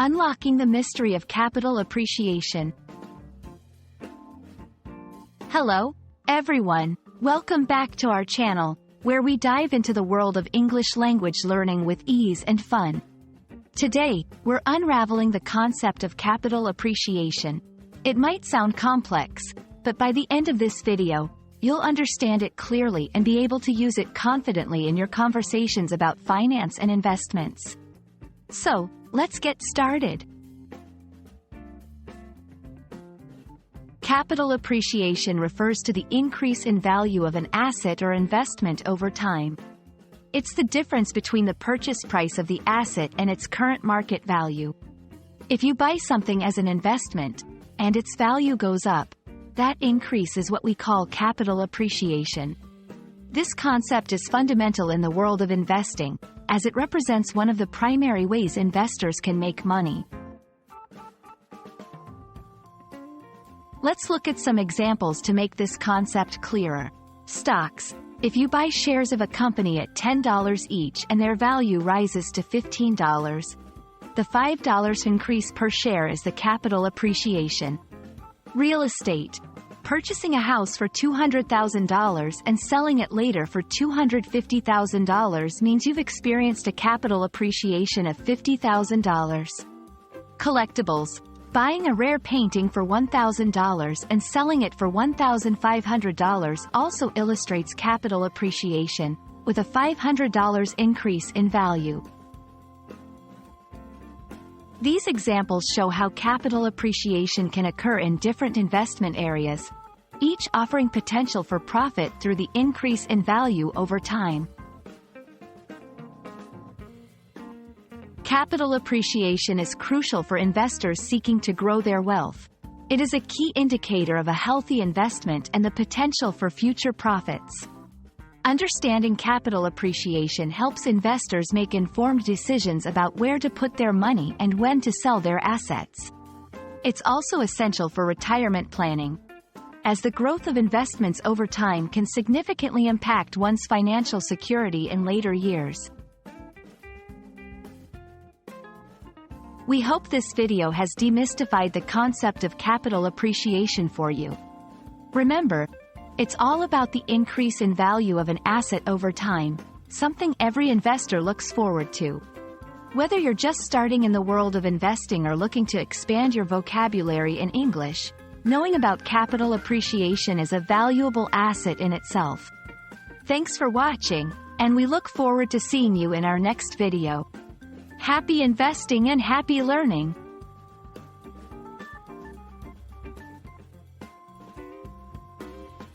Unlocking the mystery of capital appreciation. Hello, everyone. Welcome back to our channel, where we dive into the world of English language learning with ease and fun. Today, we're unraveling the concept of capital appreciation. It might sound complex, but by the end of this video, you'll understand it clearly and be able to use it confidently in your conversations about finance and investments. So, let's get started. Capital appreciation refers to the increase in value of an asset or investment over time. It's the difference between the purchase price of the asset and its current market value. If you buy something as an investment, and its value goes up, that increase is what we call capital appreciation. This concept is fundamental in the world of investing, as it represents one of the primary ways investors can make money. Let's look at some examples to make this concept clearer. Stocks. If you buy shares of a company at $10 each and their value rises to $15, the $5 increase per share is the capital appreciation. Real estate. Purchasing a house for $200,000 and selling it later for $250,000 means you've experienced a capital appreciation of $50,000. Collectibles. Buying a rare painting for $1,000 and selling it for $1,500 also illustrates capital appreciation, with a $500 increase in value. These examples show how capital appreciation can occur in different investment areas, each offering potential for profit through the increase in value over time. Capital appreciation is crucial for investors seeking to grow their wealth. It is a key indicator of a healthy investment and the potential for future profits. Understanding capital appreciation helps investors make informed decisions about where to put their money and when to sell their assets. It's also essential for retirement planning, as the growth of investments over time can significantly impact one's financial security in later years. We hope this video has demystified the concept of capital appreciation for you. Remember, it's all about the increase in value of an asset over time, something every investor looks forward to. Whether you're just starting in the world of investing or looking to expand your vocabulary in English, knowing about capital appreciation is a valuable asset in itself. Thanks for watching, and we look forward to seeing you in our next video. Happy investing and happy learning!